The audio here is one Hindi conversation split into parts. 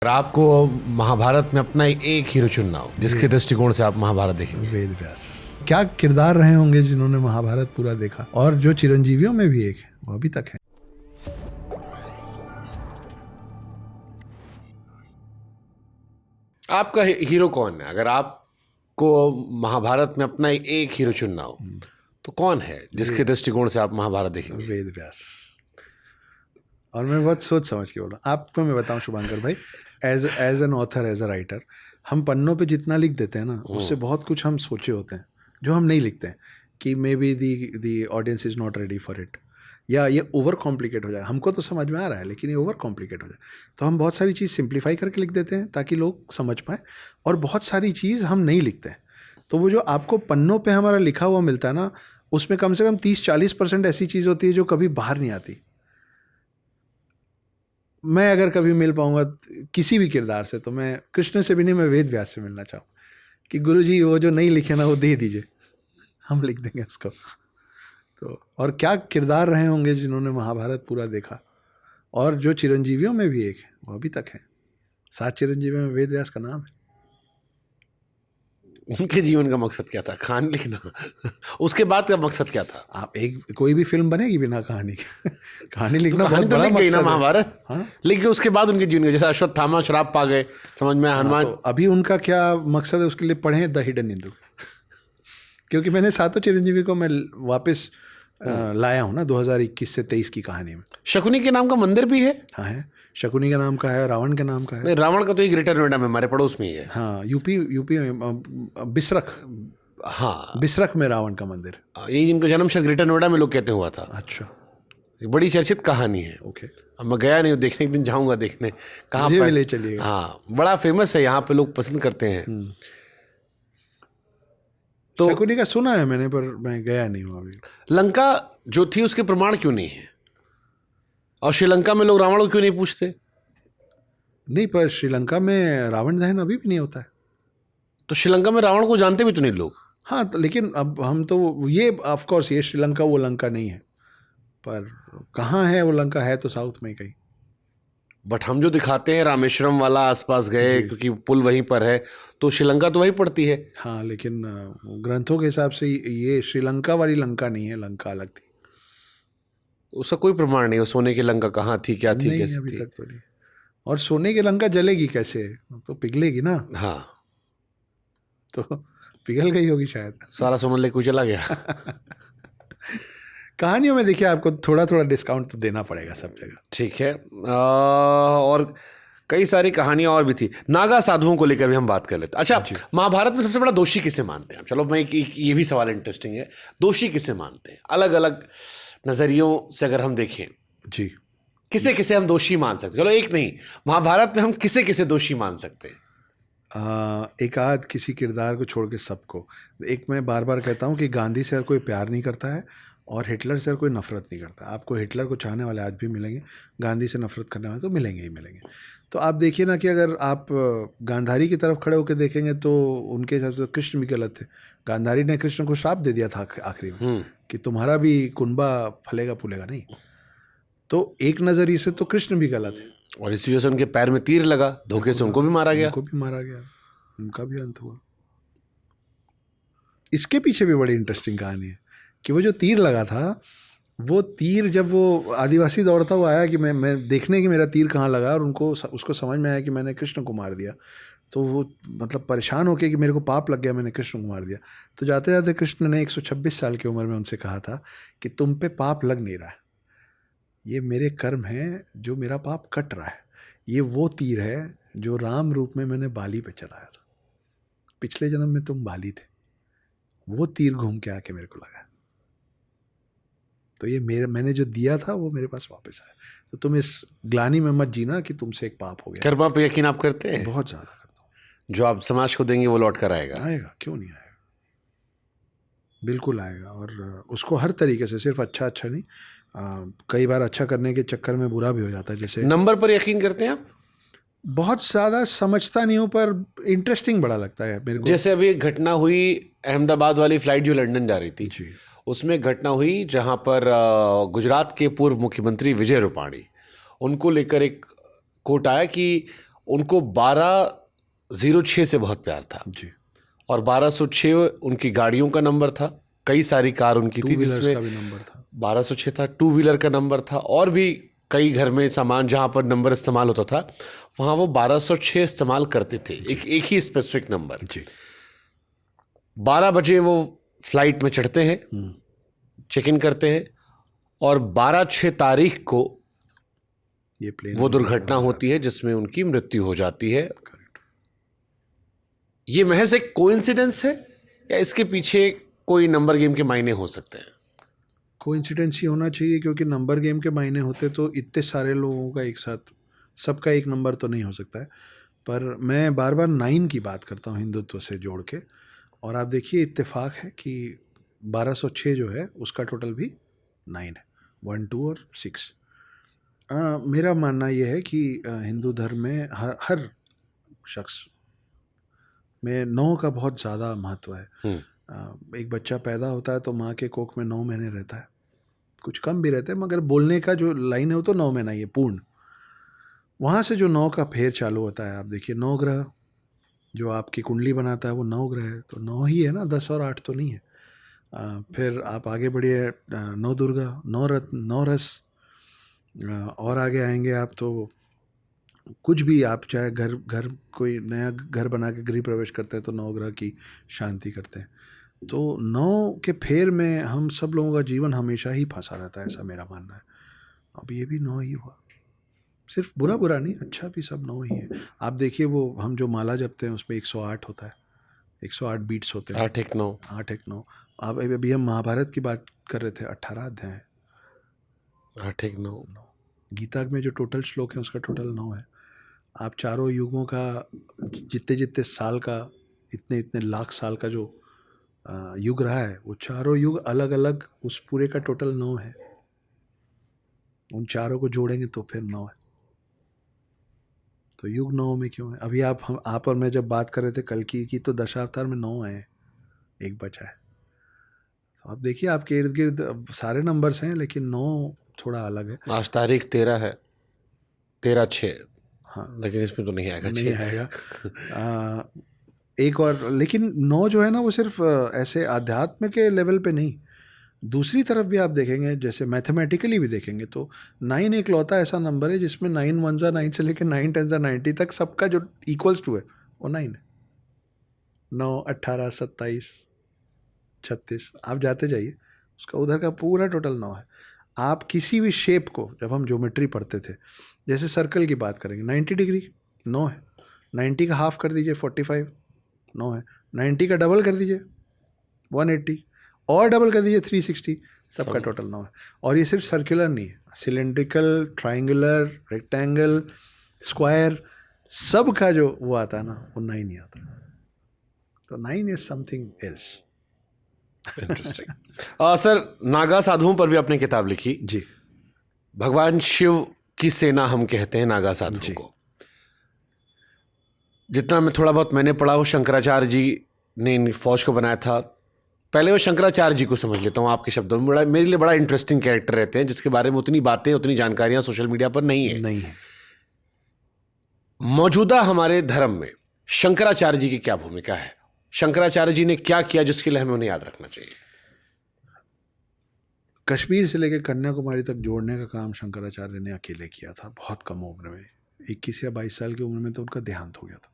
अगर आपको महाभारत में अपना एक हीरो चुनना हो, जिसके दृष्टिकोण से आप महाभारत देखेंगे? वेद व्यास। क्या किरदार रहे होंगे जिन्होंने महाभारत पूरा देखा, और जो चिरंजीवियों में भी एक है वो अभी तक है। आपका हीरो कौन है? अगर आपको महाभारत में अपना एक हीरो चुनना हो तो कौन है जिसके दृष्टिकोण से आप महाभारत देखेंगे? वेद व्यास। और मैं बहुत सोच समझ के बोल रहा हूँ आपको। मैं बताऊं शुभांकर भाई, as an author, as a writer, हम पन्नों पे जितना लिख देते हैं ना, उससे बहुत कुछ हम सोचे होते हैं जो हम नहीं लिखते हैं कि may be the audience is not ready for it, या ये ओवर कॉम्प्लिकेट हो जाए। हमको तो समझ में आ रहा है लेकिन ये ओवर कॉम्प्लिकेट हो जाए, तो हम बहुत सारी चीज़ सिंप्लीफाई करके लिख देते हैं ताकि लोग समझ पाएँ, और बहुत सारी चीज़ हम नहीं लिखते हैं। तो वो जो आपको पन्नों पे हमारा लिखा हुआ मिलता है ना, उसमें कम से कम 30-40% ऐसी चीज़ होती है जो कभी बाहर नहीं आती। मैं अगर कभी मिल पाऊंगा किसी भी किरदार से, तो मैं कृष्ण से भी नहीं, मैं वेद व्यास से मिलना चाहूँ कि गुरुजी वो जो नहीं लिखे ना वो दे दीजिए, हम लिख देंगे उसको। तो और क्या किरदार रहे होंगे जिन्होंने महाभारत पूरा देखा, और जो चिरंजीवियों में भी एक है वो अभी तक है। 7 चिरंजीवियों में वेद व्यास का नाम है। उनके जीवन का मकसद क्या था? कहानी लिखना? उसके बाद का मकसद क्या था? आप एक कोई भी फिल्म बनेगी बिना कहानी के? कहानी लिखना कहानी बहुत तो बड़ा लिख गई ना मकसद है। महाभारत। हाँ? लिख गई, उसके बाद उनके जीवन का, जैसे अश्वत्थामा शराब पा गए, समझ में हनुमान। तो अभी उनका क्या मकसद है उसके लिए पढ़ें द हिडन हिंदू, क्योंकि मैंने 7 चिरंजीवी को मैं वापस लाया हूँ ना 2021 से 23 की कहानी में। शकुनी के नाम का मंदिर भी है? हाँ है, शकुनी के नाम का है, रावण के नाम का है। नहीं, रावण का तो एक ग्रेटर नोएडा में हमारे पड़ोस में ही है। हाँ, यूपी में बिसरख, हाँ, बिसरख में रावण का मंदिर। ये इनका जन्म शायद ग्रेटर नोएडा में लोग कहते हुआ था। अच्छा, एक बड़ी चर्चित कहानी है। ओके। अब मैं गया नहीं हूँ, देखने एक दिन जाऊंगा देखने कहाँ मुझे पर। भी ले चलिएगा। हाँ, बड़ा फेमस है, यहाँ पे लोग पसंद करते हैं। तो शकुनी का सुना है मैंने, पर मैं गया नहीं हूँ अभी। लंका जो थी उसके प्रमाण क्यों नहीं है? और श्रीलंका में लोग रावण को क्यों नहीं पूछते? नहीं, पर श्रीलंका में रावण दहन अभी भी नहीं होता है। तो श्रीलंका में रावण को जानते भी तो नहीं लोग। हाँ, तो लेकिन अब हम तो ये ऑफ कोर्स ये श्रीलंका वो लंका नहीं है, पर कहाँ है वो लंका? है तो साउथ में कहीं। बट हम जो दिखाते हैं रामेश्वरम वाला आसपास गए क्योंकि पुल वहीं पर है, तो श्रीलंका तो वहीं पड़ती है। हाँ, लेकिन ग्रंथों के हिसाब से ये श्रीलंका वाली लंका नहीं है, लंका अलग थी। उसका कोई प्रमाण नहीं है सोने की लंका कहाँ थी, क्या थी, नहीं, कैसे अभी थी। तक तो नहीं। और सोने की लंका जलेगी कैसे? तो पिघलेगी ना। हाँ, तो पिघल गई होगी शायद। सारा सोना लेके कोई चला गया। कहानियों में देखिए, आपको थोड़ा थोड़ा डिस्काउंट तो देना पड़ेगा सब जगह। ठीक है। और कई सारी कहानियां और भी थी। नागा साधुओं को लेकर भी हम बात कर लेते हैं। अच्छा, महाभारत में सबसे बड़ा दोषी किसे मानते हैं? चलो, मैं ये भी सवाल इंटरेस्टिंग है, दोषी किसे मानते हैं? अलग अलग नजरियों से अगर हम देखें जी, किसे किसे हम दोषी मान सकते हैं? चलो, एक नहीं, महाभारत में हम किसे किसे दोषी मान सकते हैं? एक आध किसी किरदार को छोड़ के सबको। एक मैं बार बार कहता हूँ कि गांधी से हर कोई प्यार नहीं करता है, और हिटलर से हर कोई नफरत नहीं करता। आपको हिटलर को चाहने वाले आज भी मिलेंगे, गांधी से नफरत करने वाले तो मिलेंगे ही मिलेंगे। तो आप देखिए ना कि अगर आप गांधारी की तरफ खड़े होकर देखेंगे तो उनके हिसाब से कृष्ण भी गलत थे। गांधारी ने कृष्ण को श्राप दे दिया था आखिरी में कि तुम्हारा भी कुनबा फलेगा फूलेगा नहीं। तो एक नज़रिए से तो कृष्ण भी गलत है, और इसी वजह से उनके पैर में तीर लगा, धोखे से उनको भी मारा गया। उनका भी अंत हुआ। इसके पीछे भी बड़ी इंटरेस्टिंग कहानी है कि वो जो तीर लगा था, वो तीर जब वो आदिवासी दौड़ता हुआ आया कि मैं देखने कि मेरा तीर कहाँ लगा, और उसको समझ में आया कि मैंने कृष्ण को मार दिया, तो वो मतलब परेशान होकर कि मेरे को पाप लग गया, मैंने कृष्ण को मार दिया। तो जाते जाते कृष्ण ने 126 साल की उम्र में उनसे कहा था कि तुम पे पाप लग नहीं रहा है, ये मेरे कर्म हैं जो मेरा पाप कट रहा है। ये वो तीर है जो राम रूप में मैंने बाली पे चलाया था, पिछले जन्म में तुम बाली थे, वो तीर घूम के आके मेरे को लगा, तो ये मैंने जो दिया था वो मेरे पास वापस आया। तो तुम इस ग्लानि में मत जीना कि तुमसे एक पाप हो गया। कर्मा पे यकीन आप करते हैं? बहुत ज़्यादा करता हूँ। जो आप समाज को देंगे वो लौट कर आएगा। आएगा, क्यों नहीं आएगा, बिल्कुल आएगा। और उसको हर तरीके से, सिर्फ अच्छा नहीं, कई बार अच्छा करने के चक्कर में बुरा भी हो जाता है। जैसे नंबर पर यकीन करते हैं आप? बहुत ज़्यादा समझता नहीं हूँ, पर इंटरेस्टिंग बड़ा लगता है मेरे को। जैसे अभी एक घटना हुई अहमदाबाद वाली फ्लाइट जो लंदन जा रही थी जी, उसमें घटना हुई जहां पर गुजरात के पूर्व मुख्यमंत्री विजय रूपाणी, उनको लेकर एक कोर्ट आया कि उनको 1206 से बहुत प्यार था जी। और 1206 उनकी गाड़ियों का नंबर था, कई सारी कार उनकी थी जिसमें का भी नंबर था। 1206 था, टू व्हीलर का नंबर था और भी कई घर में सामान जहाँ पर नंबर इस्तेमाल होता था वहाँ वो 1206 इस्तेमाल करते थे, एक ही स्पेसिफिक नंबर। जी। 12 बजे वो फ्लाइट में चढ़ते हैं, चेक इन करते हैं और 12/6 तारीख को ये प्लेन वो दुर्घटना होती है जिसमें उनकी मृत्यु हो जाती है। ये महज एक कोइंसिडेंस है या इसके पीछे कोई नंबर गेम के मायने हो सकते हैं? कोइंसिडेंस ही होना चाहिए, क्योंकि नंबर गेम के मायने होते तो इतने सारे लोगों का एक साथ सबका एक नंबर तो नहीं हो सकता है। पर मैं बार बार 9 की बात करता हूँ हिंदुत्व से जोड़ के, और आप देखिए इत्तेफाक है कि 1206 जो है उसका टोटल भी 9 है, 1 2 और 6। मेरा मानना यह है कि हिंदू धर्म में हर शख्स में 9 का बहुत ज़्यादा महत्व है। एक बच्चा पैदा होता है तो माँ के कोख में 9 महीने रहता है, कुछ कम भी रहते हैं, मगर बोलने का जो लाइन है वो तो 9 महीना ही है पूर्ण। वहाँ से जो 9 का फेर चालू होता है, आप देखिए 9 ग्रह जो आपकी कुंडली बनाता है वो 9 ग्रह है, तो 9 ही है ना, 10 और 8 तो नहीं है। फिर आप आगे बढ़िए, 9 दुर्गा, 9 रत्न, 9 रस, और आगे आएंगे आप तो कुछ भी, आप चाहे घर कोई नया घर बना के गृह प्रवेश करते हैं तो 9 ग्रह की शांति करते हैं। तो 9 के फेर में हम सब लोगों का जीवन हमेशा ही फंसा रहता है, ऐसा मेरा मानना है। अब ये भी 9 ही हुआ, सिर्फ बुरा नहीं, अच्छा भी सब 9 ही है। आप देखिए वो हम जो माला जपते हैं उसमें 108 होता है, 108 बीट्स होते हैं, 8 1 9 8 1 9। आप अभी हम महाभारत की बात कर रहे थे, 18 अध्याय है, 8 1 9। गीता में जो टोटल श्लोक है उसका टोटल 9 है। आप चारों युगों का जितने साल का, इतने लाख साल का जो युग रहा है, वो चारों युग अलग अलग, उस पूरे का टोटल 9 है। उन चारों को जोड़ेंगे तो फिर 9 है। तो युग 9 में क्यों है? अभी आप और मैं जब बात कर रहे थे कल की तो दशावतार में 9 आए, एक बचा है। तो आप देखिए आपके इर्द गिर्द सारे नंबर्स हैं लेकिन 9 थोड़ा अलग है। आज तारीख 13 है, 13/6। हाँ, लेकिन इसमें तो नहीं आएगा, नहीं आएगा। एक और, लेकिन 9 जो है ना वो सिर्फ ऐसे आध्यात्म के लेवल पे नहीं, दूसरी तरफ भी आप देखेंगे, जैसे मैथमेटिकली भी देखेंगे तो 9 एक लौता ऐसा नंबर है जिसमें 9 1 9 से लेकर 9 10 90 तक सबका जो इक्वल्स टू है वो 9 है। 9 18 27 36 आप जाते जाइए, उसका उधर का पूरा टोटल 9 है। आप किसी भी शेप को, जब हम ज्योमेट्री पढ़ते थे, जैसे सर्कल की बात करेंगे 90 डिग्री 9 है, 90 का हाफ कर दीजिए 45 9 है, 90 का डबल कर दीजिए 180 और डबल कर दीजिए 360, सबका टोटल 9 है। और ये सिर्फ सर्कुलर नहीं है, सिलेंड्रिकल, ट्राइंगुलर, रेक्टेंगल, स्क्वायर, सब का जो वो आता है ना वो 9 ही आता। तो 9 is something else. Interesting. Sir, Naga साधुओं पर भी आपने किताब लिखी जी। भगवान शिव की सेना हम कहते हैं नागा साधुओं को। जितना मैं थोड़ा बहुत मैंने पढ़ा हो, शंकराचार्य जी ने इन फौज को बनाया था। पहले मैं शंकराचार्य जी को समझ लेता हूँ आपके शब्दों में। मेरे लिए बड़ा इंटरेस्टिंग कैरेक्टर रहते हैं जिसके बारे में उतनी बातें, उतनी जानकारियां सोशल मीडिया पर नहीं है। मौजूदा हमारे धर्म में शंकराचार्य जी की क्या भूमिका है? शंकराचार्य जी ने क्या किया जिसके लिए हमें उन्हें याद रखना चाहिए? कश्मीर से लेकर कन्याकुमारी तक जोड़ने का काम शंकराचार्य ने अकेले किया था, बहुत कम उम्र में, 21 या 22 साल की उम्र में तो उनका देहांत हो गया था।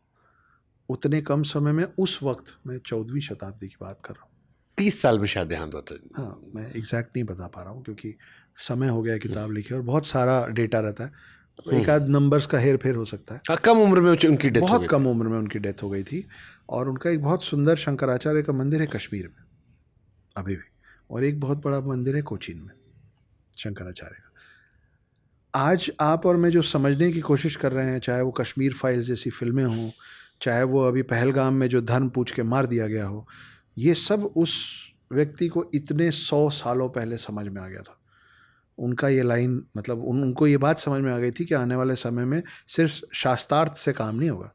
उतने कम समय में, उस वक्त मैं 14वीं शताब्दी की बात कर रहा हूँ, 30 साल में शायद देहांत होता है। हाँ, मैं एग्जैक्ट नहीं बता पा रहा हूँ क्योंकि समय हो गया किताब लिखे और बहुत सारा डेटा रहता है, एक आध नंबर्स का हेर फेर हो सकता है। कम उम्र में उनकी डेथ, बहुत कम उम्र में उनकी डेथ हो गई थी। और उनका एक बहुत सुंदर शंकराचार्य का मंदिर है कश्मीर में अभी भी, और एक बहुत बड़ा मंदिर है कोचीन में शंकराचार्य का। आज आप और मैं जो समझने की कोशिश कर रहे हैं, चाहे वो कश्मीर फाइल्स जैसी फिल्में हों, चाहे वो अभी पहलगाम में जो धर्म पूछ के मार दिया गया हो, ये सब उस व्यक्ति को इतने 100 सालों पहले समझ में आ गया था। उनका ये लाइन, मतलब उनको ये बात समझ में आ गई थी कि आने वाले समय में सिर्फ शास्त्रार्थ से काम नहीं होगा,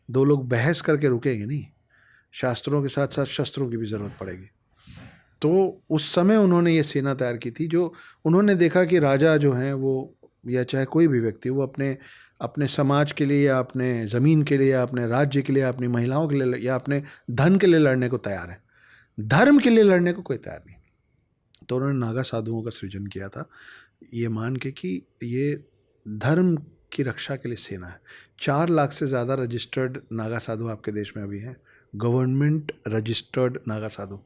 दो लोग बहस करके रुकेंगे नहीं, शास्त्रों के साथ साथ शस्त्रों की भी ज़रूरत पड़ेगी। तो उस समय उन्होंने ये सेना तैयार की थी, जो उन्होंने देखा कि राजा जो हैं वो, या चाहे कोई भी व्यक्ति, वो अपने अपने समाज के लिए या अपने ज़मीन के लिए या अपने राज्य के लिए या अपनी महिलाओं के लिए या अपने धन के लिए लड़ने को तैयार है, धर्म के लिए लड़ने को कोई तैयार नहीं। तो उन्होंने नागा साधुओं का सृजन किया था, ये मान के कि ये धर्म की रक्षा के लिए सेना है। 4 लाख से ज़्यादा रजिस्टर्ड नागा साधु आपके देश में अभी हैं, गवर्नमेंट रजिस्टर्ड नागा साधु।